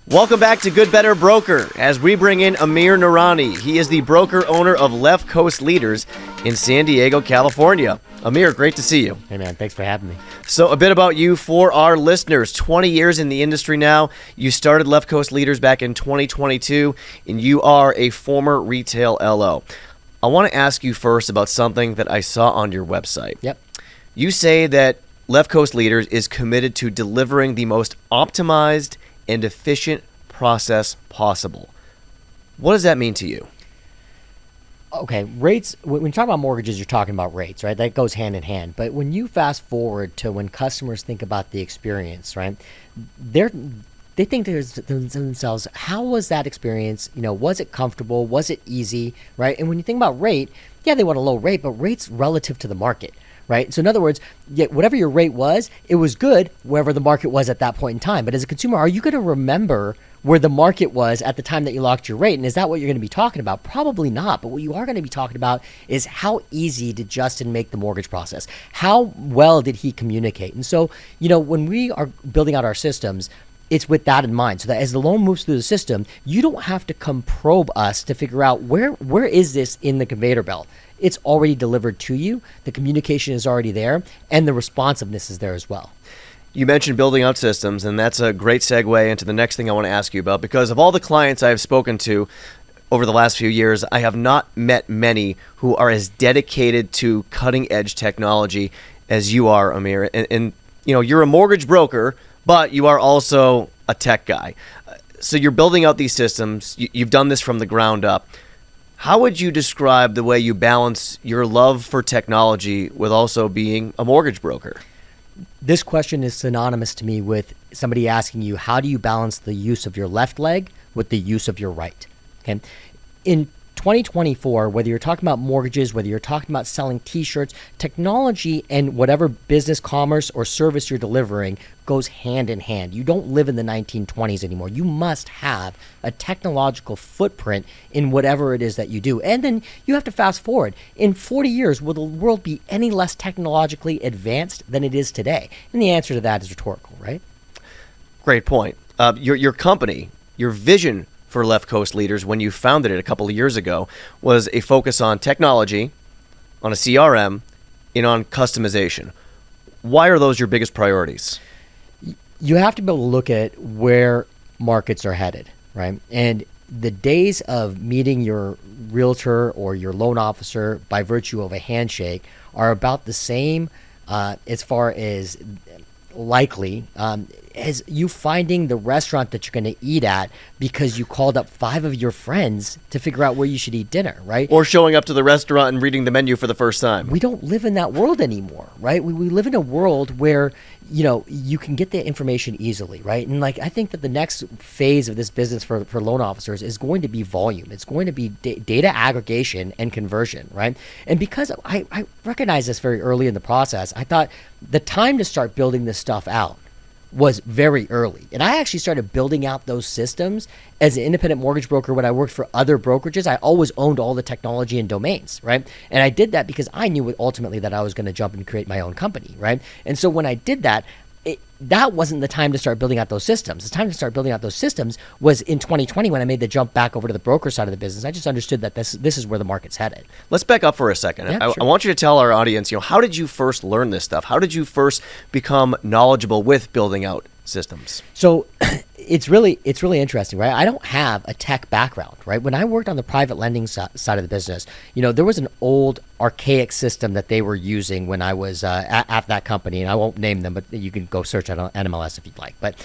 Welcome back to Good Better Broker as we bring in Amir Narani. He is the broker owner of Left Coast Leaders in San Diego, California. Amir, great to see you. Hey man, thanks for having me. So a bit about you for our listeners. 20 years in the industry now. You started Left Coast Leaders back in 2022, and you are a former retail LO. I want to ask you first about something that I saw on your website. Yep. You say that Left Coast Leaders is committed to delivering the most optimized and efficient process possible. What does that mean to you? Okay, rates, when you talk about mortgages, you're talking about rates, right? That goes hand in hand. But when you fast forward to when customers think about the experience, right? They think to themselves, how was that experience? Was it comfortable? Was it easy, right? And when you think about rate, yeah, they want a low rate, but rate's relative to the market. Right. So in other words, whatever your rate was, it was good wherever the market was at that point in time. But as a consumer, are you going to remember where the market was at the time that you locked your rate? And is that what you're going to be talking about? Probably not. But what you are going to be talking about is how easy did Justin make the mortgage process? How well did he communicate? And so, when we are building out our systems, it's with that in mind, so that as the loan moves through the system, you don't have to come probe us to figure out where is this in the conveyor belt. It's already delivered to you. The communication is already there, and the responsiveness is there as well. You mentioned building out systems, and that's a great segue into the next thing I want to ask you about, because of all the clients I've spoken to over the last few years, I have not met many who are as dedicated to cutting-edge technology as you are, Amir. And you're a mortgage broker, but you are also a tech guy. So you're building out these systems. You've done this from the ground up. How would you describe the way you balance your love for technology with also being a mortgage broker? This question is synonymous to me with somebody asking you, how do you balance the use of your left leg with the use of your right? Okay. In 2024, whether you're talking about mortgages, whether you're talking about selling t-shirts, technology and whatever business, commerce, or service you're delivering goes hand in hand. You don't live in the 1920s anymore. You must have a technological footprint in whatever it is that you do. And then you have to fast forward. In 40 years, will the world be any less technologically advanced than it is today? And the answer to that is rhetorical, right? Great point. Your company, your vision for Left Coast Leaders when you founded it a couple of years ago was a focus on technology, on a CRM, and on customization. Why are those your biggest priorities? You have to be able to look at where markets are headed, right? And the days of meeting your realtor or your loan officer by virtue of a handshake are about the same as far as likely as you finding the restaurant that you're going to eat at because you called up 5 of your friends to figure out where you should eat dinner, right? Or showing up to the restaurant and reading the menu for the first time. We don't live in that world anymore, right? We live in a world where, you can get the information easily, right? And I think that the next phase of this business for loan officers is going to be volume. It's going to be data aggregation and conversion, right? And because I recognized this very early in the process, I thought the time to start building this stuff out was very early. And I actually started building out those systems as an independent mortgage broker when I worked for other brokerages. I always owned all the technology and domains, right? And I did that because I knew ultimately that I was going to jump and create my own company, right? And so when I did that, that wasn't the time to start building out those systems. The time to start building out those systems was in 2020 when I made the jump back over to the broker side of the business. I just understood that this is where the market's headed. Let's back up for a second. Yeah, I want you to tell our audience, how did you first learn this stuff? How did you first become knowledgeable with building out systems? So it's really interesting, right? I don't have a tech background, right? When I worked on the private lending side of the business, there was an old archaic system that they were using when I was at that company, and I won't name them, but you can go search on NMLS if you'd like. But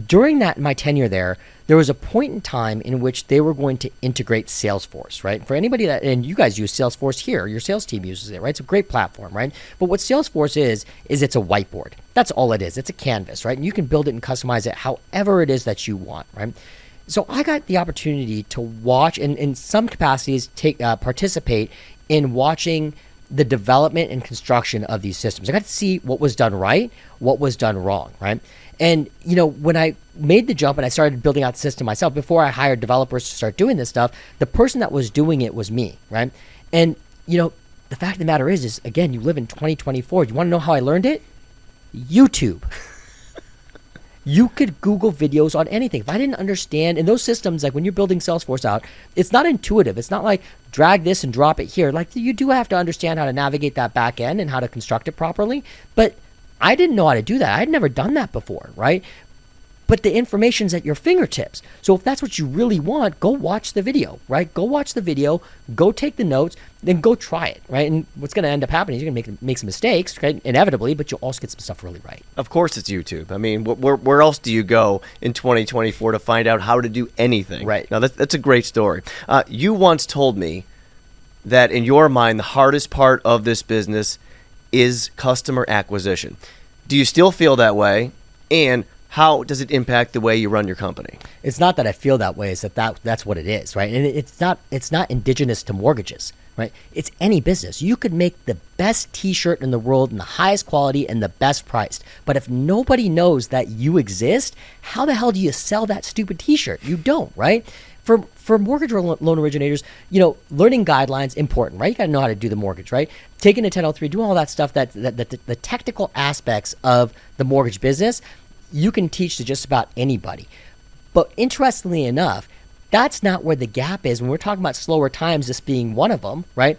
during my tenure there was a point in time in which they were going to integrate Salesforce, right? For anybody and you guys use Salesforce here, your sales team uses it, right? It's a great platform, right? But what Salesforce is it's a whiteboard. That's all it is. It's a canvas, right? And you can build it and customize it however it is that you want, right? So I got the opportunity to watch and in some capacities participate in watching the development and construction of these systems. I got to see what was done right, what was done wrong, right? And, when I made the jump and I started building out the system myself, before I hired developers to start doing this stuff, the person that was doing it was me, right? And, the fact of the matter is again, you live in 2024. You want to know how I learned it? YouTube. You could Google videos on anything. If I didn't understand, in those systems, like when you're building Salesforce out, it's not intuitive. It's not like drag this and drop it here. Like you do have to understand how to navigate that back end and how to construct it properly. But I didn't know how to do that. I had never done that before, right? But the information's at your fingertips. So if that's what you really want, go watch the video, right? Go watch the video, go take the notes, then go try it, right? And what's going to end up happening is you're going to make some mistakes, right? Inevitably, but you'll also get some stuff really right. Of course it's YouTube. I mean, where else do you go in 2024 to find out how to do anything? Right. Now, that's a great story. You once told me that in your mind, the hardest part of this business is customer acquisition. Do you still feel that way? And how does it impact the way you run your company? It's not that I feel that way. It's that's what it is, right? And it's not indigenous to mortgages, right? It's any business. You could make the best T-shirt in the world and the highest quality and the best priced, but if nobody knows that you exist, how the hell do you sell that stupid T-shirt? You don't, right? For mortgage loan originators, learning guidelines important, right? You got to know how to do the mortgage, right? Taking a 1003, doing all that stuff that the technical aspects of the mortgage business, you can teach to just about anybody. But interestingly enough, that's not where the gap is. When we're talking about slower times, this being one of them, right?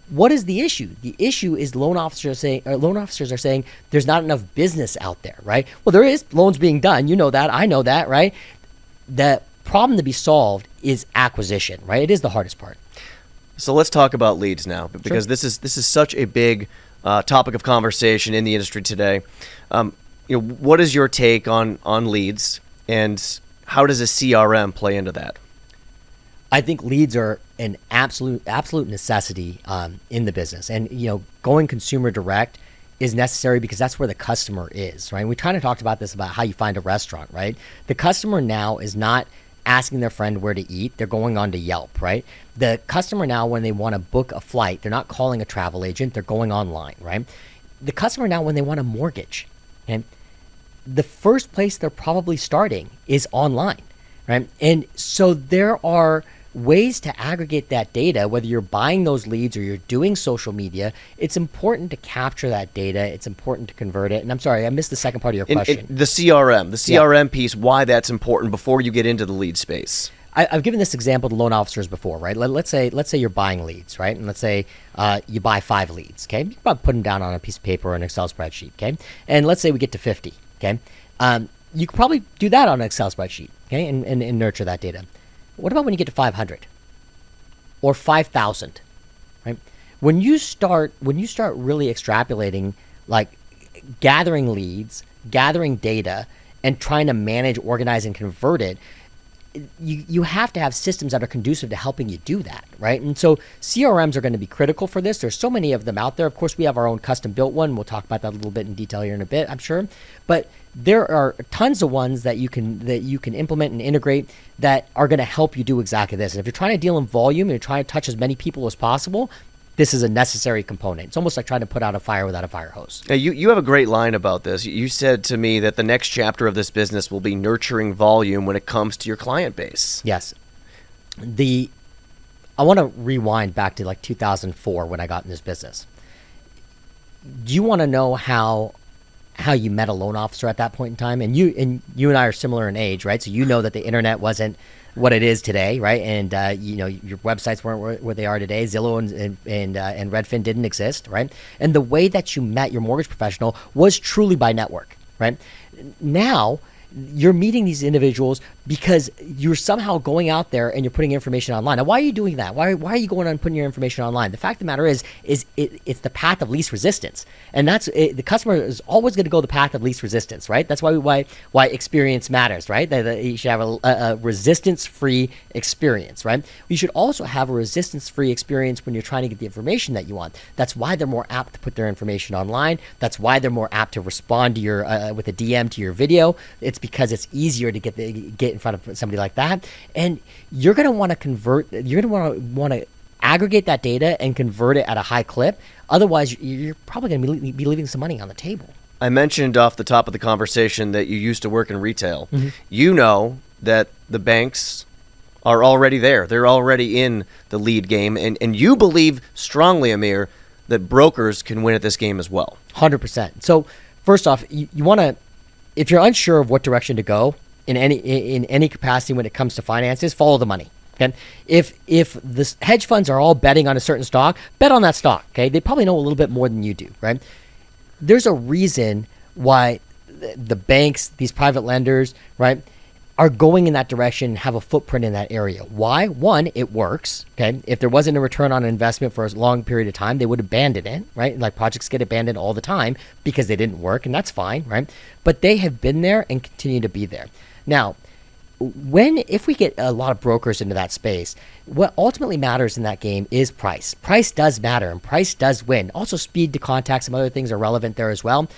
What is the issue? The issue is loan officers are saying there's not enough business out there, right? Well, there is loans being done. You know that. I know that, right? The problem to be solved is acquisition, right? It is the hardest part. So let's talk about leads now, because this is such a big topic of conversation in the industry today. What is your take on leads, and how does a CRM play into that? I think leads are an absolute necessity in the business, and going consumer direct is necessary because that's where the customer is, right? We kind of talked about this about how you find a restaurant, right? The customer now is not asking their friend where to eat. They're going on to Yelp, right? The customer now, when they want to book a flight, they're not calling a travel agent. They're going online, right? The customer now, when they want a mortgage, okay, the first place they're probably starting is online, right? And so there are ways to aggregate that data, whether you're buying those leads or you're doing social media. It's important to capture that data. It's important to convert it. And I'm sorry, I missed the second part of your question. The CRM piece, why that's important before you get into the lead space. I've given this example to loan officers before, right? Let's say you're buying leads, right? And let's say you buy 5 leads, okay? You probably put them down on a piece of paper or an Excel spreadsheet, okay? And let's say we get to 50, okay? You could probably do that on an Excel spreadsheet, okay? And nurture that data. What about when you get to 500 or 5,000, right? When you start really extrapolating, like gathering leads, gathering data, and trying to manage, organize, and convert it, you have to have systems that are conducive to helping you do that, right? And so CRMs are going to be critical for this. There's so many of them out there. Of course, we have our own custom built one. We'll talk about that a little bit in detail here in a bit, I'm sure. But there are tons of ones that you can implement and integrate that are going to help you do exactly this. And if you're trying to deal in volume and you're trying to touch as many people as possible, this is a necessary component. It's almost like trying to put out a fire without a fire hose. Now, you have a great line about this. You said to me that the next chapter of this business will be nurturing volume when it comes to your client base. Yes. I want to rewind back to like 2004 when I got in this business. Do you want to know how you met a loan officer at that point in time? And you and I are similar in age, right? So you know that the internet wasn't what it is today, right? And your websites weren't where they are today. Zillow and Redfin didn't exist, right? And the way that you met your mortgage professional was truly by network, right? Now you're meeting these individuals because you're somehow going out there and you're putting information online. Now, why are you doing that? Why are you going on and putting your information online? The fact of the matter is it's the path of least resistance, and that's the customer is always going to go the path of least resistance, right? That's why experience matters, right? That you should have a resistance-free experience, right? You should also have a resistance-free experience when you're trying to get the information that you want. That's why they're more apt to put their information online. That's why they're more apt to respond to your with a DM to your video. It's because it's easier to get in front of somebody like that, and you're going to want to convert. You're going to want to aggregate that data and convert it at a high clip. Otherwise, you're probably going to be leaving some money on the table. I mentioned off the top of the conversation that you used to work in retail. Mm-hmm. You know that the banks are already there. They're already in the lead game, and you believe strongly, Amir, that brokers can win at this game as well. 100%. So first off, you want to if you're unsure of what direction to go in any capacity when it comes to finances, follow the money. Okay, if the hedge funds are all betting on a certain stock, bet on that stock. Okay, they probably know a little bit more than you do, right? There's a reason why the banks, these private lenders, right, are going in that direction and have a footprint in that area. Why? One, it works. Okay, if there wasn't a return on investment for a long period of time, they would abandon it, right? Like projects get abandoned all the time because they didn't work, and that's fine, right? But they have been there and continue to be there. Now, if we get a lot of brokers into that space, what ultimately matters in that game is price. Price does matter, and price does win. Also, speed to contact, some other things are relevant there as well.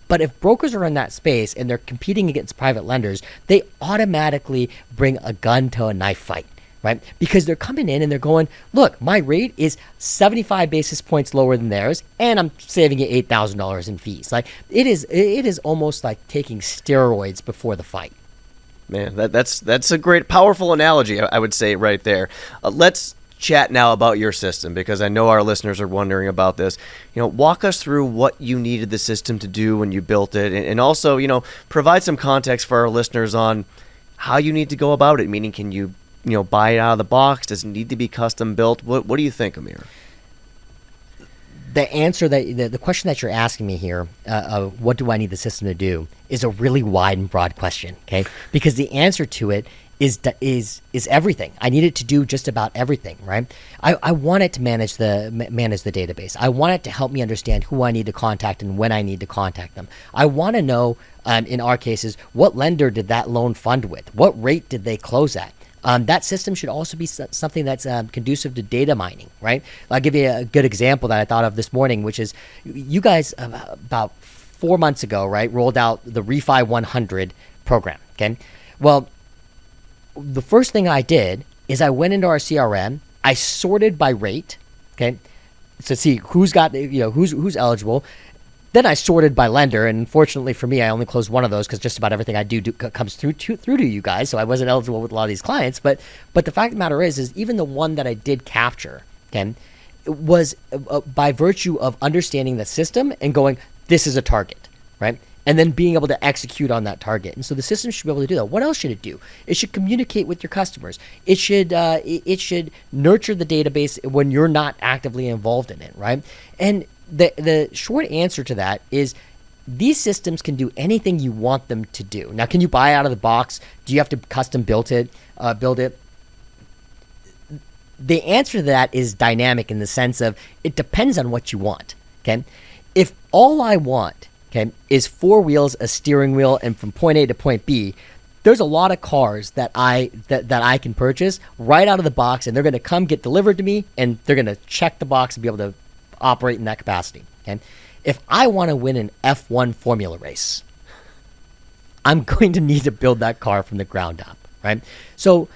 But if brokers are in that space and they're competing against private lenders, they automatically bring a gun to a knife fight, right? Because they're coming in and they're going, look, my rate is 75 basis points lower than theirs, and I'm saving you $8,000 in fees. Like it is almost like taking steroids before the fight. Man, that's a great, powerful analogy, I would say right there. Let's chat now about your system, because I know our listeners are wondering about this. Walk us through what you needed the system to do when you built it, and also, provide some context for our listeners on how you need to go about it. Meaning, can you, buy it out of the box? Does it need to be custom built? What do you think, Amir? The answer the question that you're asking me here, what do I need the system to do, is a really wide and broad question. Okay, because the answer to it is everything. I need it to do just about everything, right? I want it to manage the database. I want it to help me understand who I need to contact and when I need to contact them. I want to know, in our cases, what lender did that loan fund with? What rate did they close at? That system should also be something that's conducive to data mining, right? I'll give you a good example that I thought of this morning, which is you guys about 4 months ago, right, rolled out the Refi 100 program, okay? Well, the first thing I did is I went into our CRM, I sorted by rate, okay, to see who's got, who's eligible. Then I sorted by lender, and unfortunately for me, I only closed one of those because just about everything I do comes through to you guys, so I wasn't eligible with a lot of these clients. But the fact of the matter is even the one that I did capture, okay, was by virtue of understanding the system and going, this is a target, right? And then being able to execute on that target. And so the system should be able to do that. What else should it do? It should communicate with your customers. It should nurture the database when you're not actively involved in it, right? And the short answer to that is these systems can do anything you want them to do. Now, can you buy out of the box? Do you have to custom build it? The answer to that is dynamic in the sense of it depends on what you want. Okay, if all I want, okay, is 4 wheels, a steering wheel, and from point A to point B, there's a lot of cars that I can purchase right out of the box, and they're going to come get delivered to me, and they're going to check the box and be able to operate in that capacity. Okay, if I want to win an F1 Formula race, I'm going to need to build that car from the ground up, right? So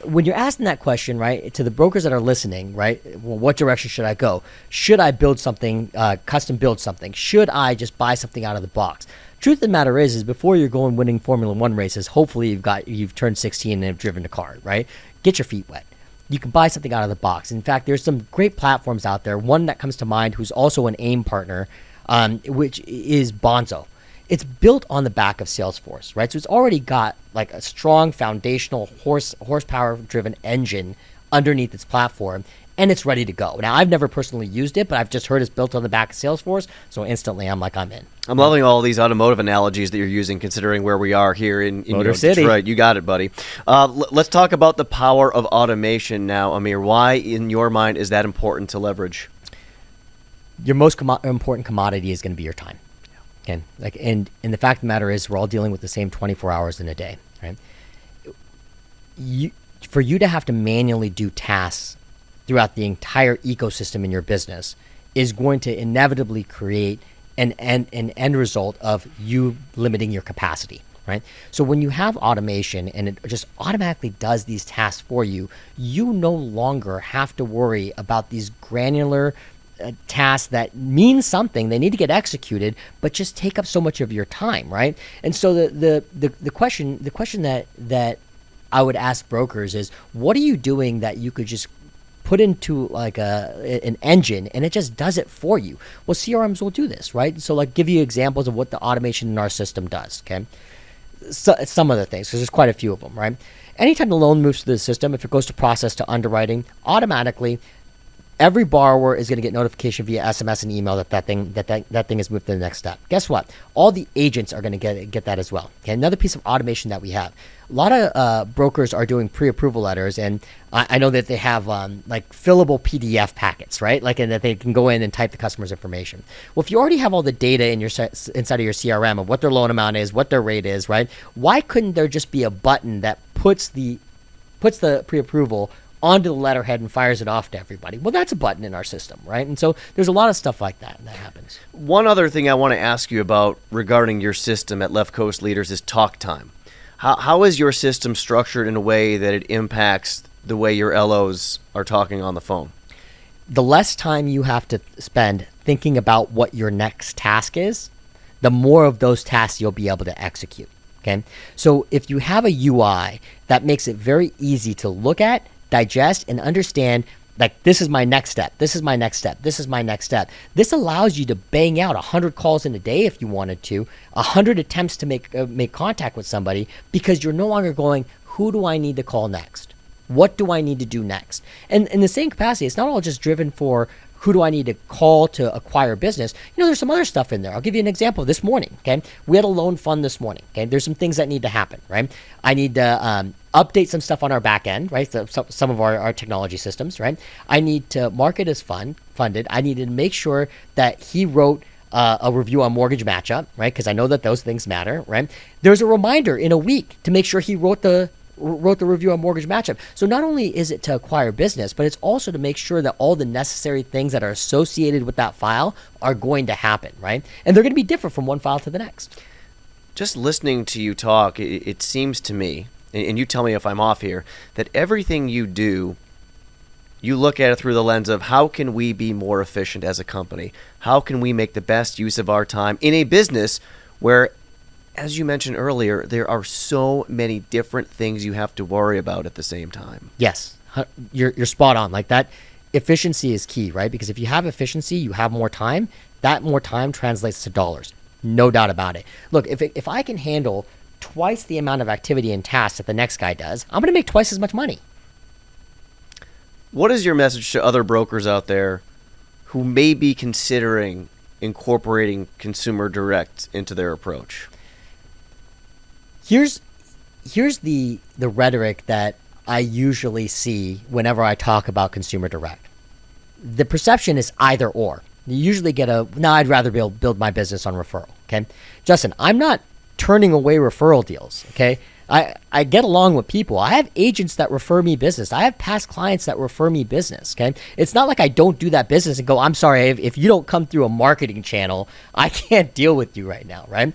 when you're asking that question, right, to the brokers that are listening, right, well, what direction should I go? Should I build something, custom build something? Should I just buy something out of the box? Truth of the matter is before you're going winning Formula One races, hopefully you've turned 16 and have driven a car, right? Get your feet wet. You can buy something out of the box. In fact, there's some great platforms out there. One that comes to mind, who's also an AIM partner, which is Bonzo. It's built on the back of Salesforce, right? So it's already got like a strong foundational horsepower-driven engine underneath its platform, and it's ready to go. Now, I've never personally used it, but I've just heard it's built on the back of Salesforce, so instantly I'm in. I'm loving all these automotive analogies that you're using, considering where we are here in Motor City. Detroit. You got it, buddy. Let's talk about the power of automation now, Amir. Why, in your mind, is that important to leverage? Your most important commodity is going to be your time. Okay? And the fact of the matter is we're all dealing with the same 24 hours in a day, right? For you to have to manually do tasks throughout the entire ecosystem in your business is going to inevitably create an end result of you limiting your capacity, right? So when you have automation and it just automatically does these tasks for you, you no longer have to worry about these granular tasks that mean something. They need to get executed, but just take up so much of your time, right? And so the question that I would ask brokers is, what are you doing that you could just put into like an engine and it just does it for you. Well, CRMs will do this, right? So like give you examples of what the automation in our system does, okay? So, some of the things, because there's quite a few of them, right? Anytime the loan moves through the system, if it goes to process to underwriting, automatically every borrower is going to get notification via SMS and email that thing has moved to the next step. Guess what? All the agents are going to get that as well. Okay, another piece of automation that we have. A lot of brokers are doing pre-approval letters, and I know that they have like fillable PDF packets, right? Like, and that they can go in and type the customer's information. Well, if you already have all the data in your inside of your CRM of what their loan amount is, what their rate is, right? Why couldn't there just be a button that puts the pre-approval onto the letterhead and fires it off to everybody? Well, that's a button in our system, right? And so there's a lot of stuff like that happens. One other thing I want to ask you about regarding your system at Left Coast Leaders is talk time. How is your system structured in a way that it impacts the way your LOs are talking on the phone? The less time you have to spend thinking about what your next task is, the more of those tasks you'll be able to execute, okay? So if you have a UI that makes it very easy to look at, digest, and understand, like, this is my next step, this is my next step, this is my next step. This allows you to bang out 100 calls in a day if you wanted to, 100 attempts to make contact with somebody, because you're no longer going, who do I need to call next? What do I need to do next? And in the same capacity, it's not all just driven for who do I need to call to acquire business. You know, there's some other stuff in there. I'll give you an example. This morning, okay, we had a loan fund this morning, okay? There's some things that need to happen, right? I need to update some stuff on our back end, right? So, some of our technology systems, right? I need to mark it as funded. I need to make sure that he wrote a review on mortgage matchup, right? Because I know that those things matter, right? There's a reminder in a week to make sure he wrote the review on mortgage matchup. So not only is it to acquire business, but it's also to make sure that all the necessary things that are associated with that file are going to happen, right? And they're going to be different from one file to the next. Just listening to you talk, it seems to me, and you tell me if I'm off here, that everything you do, you look at it through the lens of how can we be more efficient as a company? How can we make the best use of our time in a business where, as you mentioned earlier, there are so many different things you have to worry about at the same time. Yes, you're spot on. Like, that efficiency is key, right? Because if you have efficiency, you have more time. That more time translates to dollars. No doubt about it. Look, if I can handle twice the amount of activity and tasks that the next guy does, I'm going to make twice as much money. What is your message to other brokers out there who may be considering incorporating consumer direct into their approach? Here's the rhetoric that I usually see whenever I talk about consumer direct. The perception is either or. You usually get no, I'd rather build my business on referral, okay? Justin, I'm not turning away referral deals, okay? I get along with people. I have agents that refer me business. I have past clients that refer me business, okay? It's not like I don't do that business and go, I'm sorry, if you don't come through a marketing channel, I can't deal with you right now, right?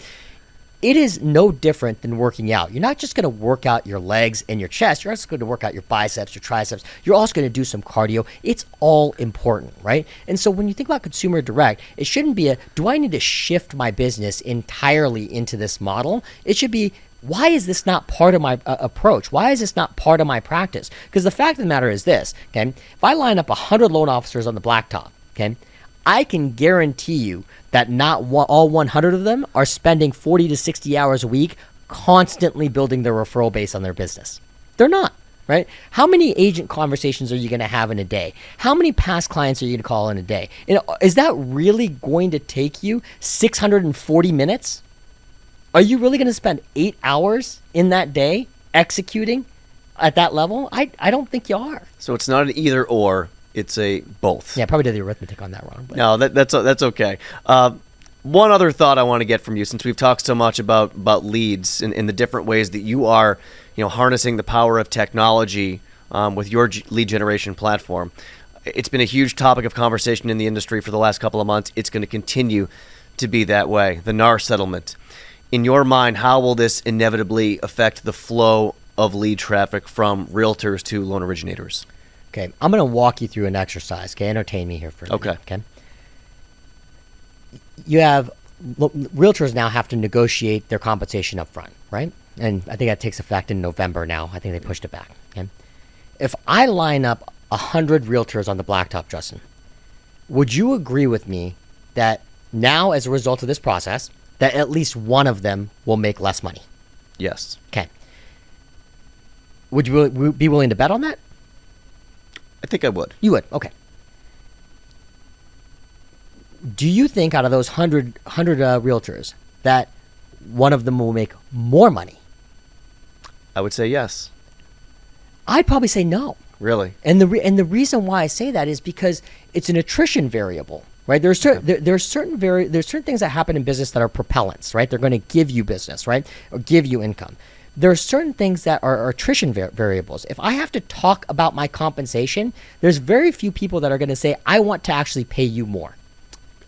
It is no different than working out. You're not just going to work out your legs and your chest. You're also going to work out your biceps, your triceps. You're also going to do some cardio. It's all important, right? And so when you think about consumer direct, it shouldn't be do I need to shift my business entirely into this model? It should be, why is this not part of my approach? Why is this not part of my practice? Because the fact of the matter is this, okay? If I line up 100 loan officers on the blacktop, okay, I can guarantee you that not all 100 of them are spending 40 to 60 hours a week constantly building their referral base on their business. They're not, right? How many agent conversations are you going to have in a day? How many past clients are you going to call in a day? Is that really going to take you 640 minutes? Are you really going to spend 8 hours in that day executing at that level? I don't think you are. So it's not an either or. It's a both. Yeah, probably did the arithmetic on that wrong. But. No, that's okay. One other thought I want to get from you, since we've talked so much about leads and the different ways that you are, harnessing the power of technology with your lead generation platform. It's been a huge topic of conversation in the industry for the last couple of months. It's going to continue to be that way. The NAR settlement. In your mind, how will this inevitably affect the flow of lead traffic from realtors to loan originators? Okay, I'm going to walk you through an exercise. Okay, entertain me here for a minute. Okay. You have realtors now have to negotiate their compensation up front, right? And I think that takes effect in November now. I think they pushed it back. Okay. If I line up 100 realtors on the blacktop, Justin, would you agree with me that now, as a result of this process, that at least one of them will make less money? Yes. Okay. Would you be willing to bet on that? I think I would. You would. Okay. Do you think out of those 100 realtors that one of them will make more money? I would say yes. I'd probably say no. Really? And the reason why I say that is because it's an attrition variable, right? There's certain things that happen in business that are propellants, right? They're going to give you business, right, or give you income. There are certain things that are attrition variables. If I have to talk about my compensation, there's very few people that are going to say, I want to actually pay you more.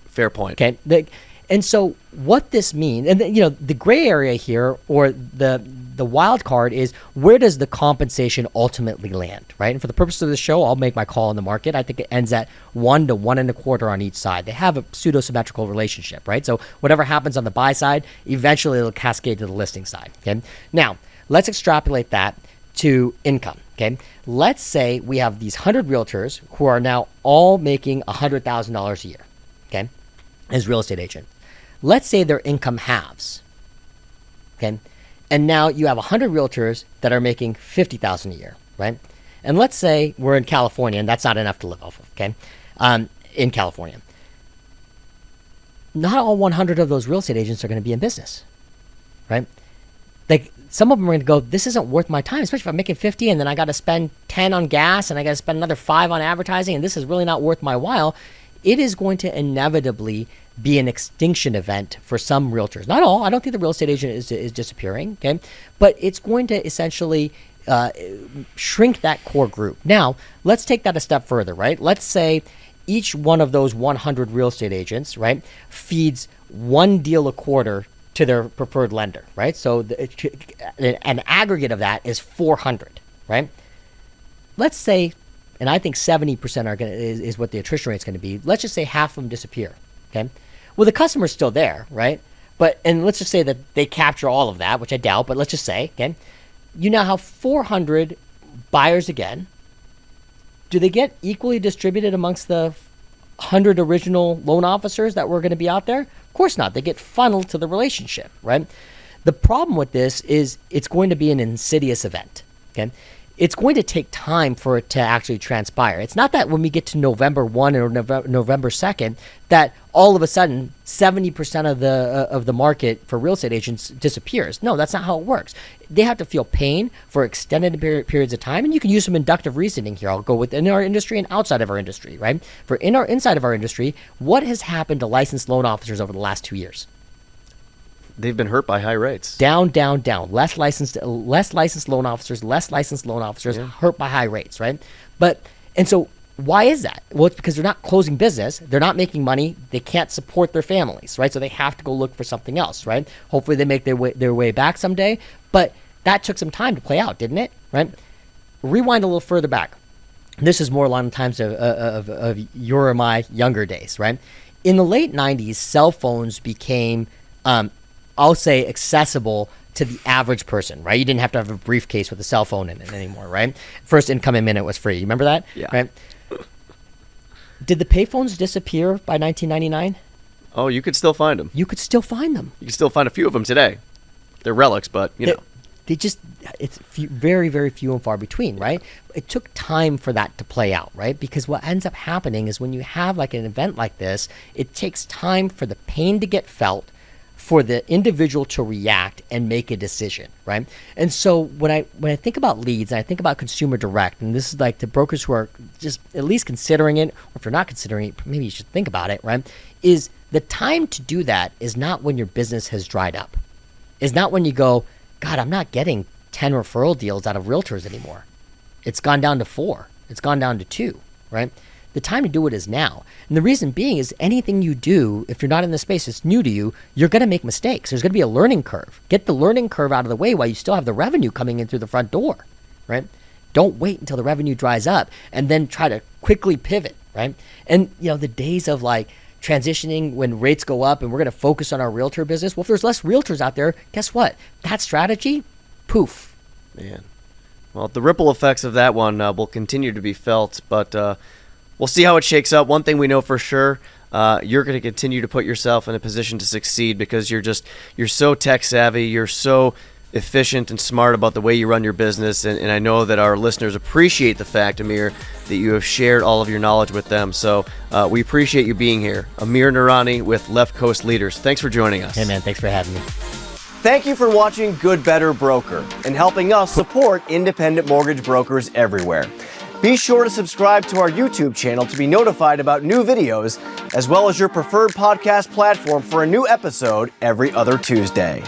Fair point. Okay. And so what this means, and the gray area here, or the wild card, is where does the compensation ultimately land, right? And for the purpose of the show, I'll make my call in the market. I think it ends at 1 to 1.25 on each side. They have a pseudo-symmetrical relationship, right? So whatever happens on the buy side, eventually it'll cascade to the listing side. Okay. Now let's extrapolate that to income. Okay. Let's say we have these 100 realtors who are now all making $100,000 a year. Okay. As real estate agent. Let's say their income halves. Okay. And now you have 100 realtors that are making $50,000 a year, right? And let's say we're in California, and that's not enough to live off of, okay? In California. Not all 100 of those real estate agents are going to be in business, right? Like, some of them are going to go, this isn't worth my time, especially if I'm making 50 and then I got to spend 10 on gas and I got to spend another 5 on advertising, and this is really not worth my while. It is going to inevitably be an extinction event for some realtors. Not all. I don't think the real estate agent is disappearing, okay? But it's going to essentially shrink that core group. Now, let's take that a step further, right? Let's say each one of those 100 real estate agents, right, feeds one deal a quarter to their preferred lender, right? So an aggregate of that is 400, right? Let's say, and I think 70% are is what the attrition rate is going to be. Let's just say half of them disappear. Okay. Well, the customer's still there, right? And let's just say that they capture all of that, which I doubt, but let's just say, okay, you now have 400 buyers again. Do they get equally distributed amongst the 100 original loan officers that were going to be out there? Of course not. They get funneled to the relationship, right? The problem with this is it's going to be an insidious event, okay? It's going to take time for it to actually transpire. It's not that when we get to November 1 or November 2nd that all of a sudden 70% of the market for real estate agents disappears. No, that's not how it works. They have to feel pain for extended periods of time, and you can use some inductive reasoning here. I'll go within our industry and outside of our industry, right? For inside of our industry, what has happened to licensed loan officers over the last 2 years? They've been hurt by high rates. Down. Less licensed loan officers, Yeah. hurt by high rates, right? And so why is that? Well, it's because they're not closing business. They're not making money. They can't support their families, right? So they have to go look for something else, right? Hopefully they make their way back someday. But that took some time to play out, didn't it? Right? Rewind a little further back. This is more along the times of your or my younger days, right? In the late 90s, cell phones became I'll say accessible to the average person, right? You didn't have to have a briefcase with a cell phone in it anymore, right? First incoming minute was free. You remember that? Yeah. Right? Did the payphones disappear by 1999? Oh, you could still find them. You could still find them. You can still find a few of them today. They're relics, but, It's very, very few and far between, right? It took time for that to play out, right? Because what ends up happening is when you have like an event like this, it takes time for the pain to get felt, for the individual to react and make a decision, right? And so when I think about leads and I think about consumer direct, and this is like the brokers who are just at least considering it, or if you're not considering it, maybe you should think about it, right? Is the time to do that is not when your business has dried up. It's not when you go, God, I'm not getting 10 referral deals out of realtors anymore. It's gone down to 4. It's gone down to 2, right? The time to do it is now. And the reason being is anything you do, if you're not in the space, it's new to you, you're going to make mistakes. There's going to be a learning curve. Get the learning curve out of the way while you still have the revenue coming in through the front door, right? Don't wait until the revenue dries up and then try to quickly pivot, right? And, the days of like transitioning when rates go up and we're going to focus on our realtor business. Well, if there's less realtors out there, guess what? That strategy, poof. Man. Well, the ripple effects of that one will continue to be felt, but we'll see how it shakes out. One thing we know for sure, you're going to continue to put yourself in a position to succeed because you're so tech savvy, you're so efficient and smart about the way you run your business, and I know that our listeners appreciate the fact, Amir, that you have shared all of your knowledge with them. So we appreciate you being here. Amir Noorani with Left Coast Leaders. Thanks for joining us. Hey, man, thanks for having me. Thank you for watching Good Better Broker and helping us support independent mortgage brokers everywhere. Be sure to subscribe to our YouTube channel to be notified about new videos, as well as your preferred podcast platform for a new episode every other Tuesday.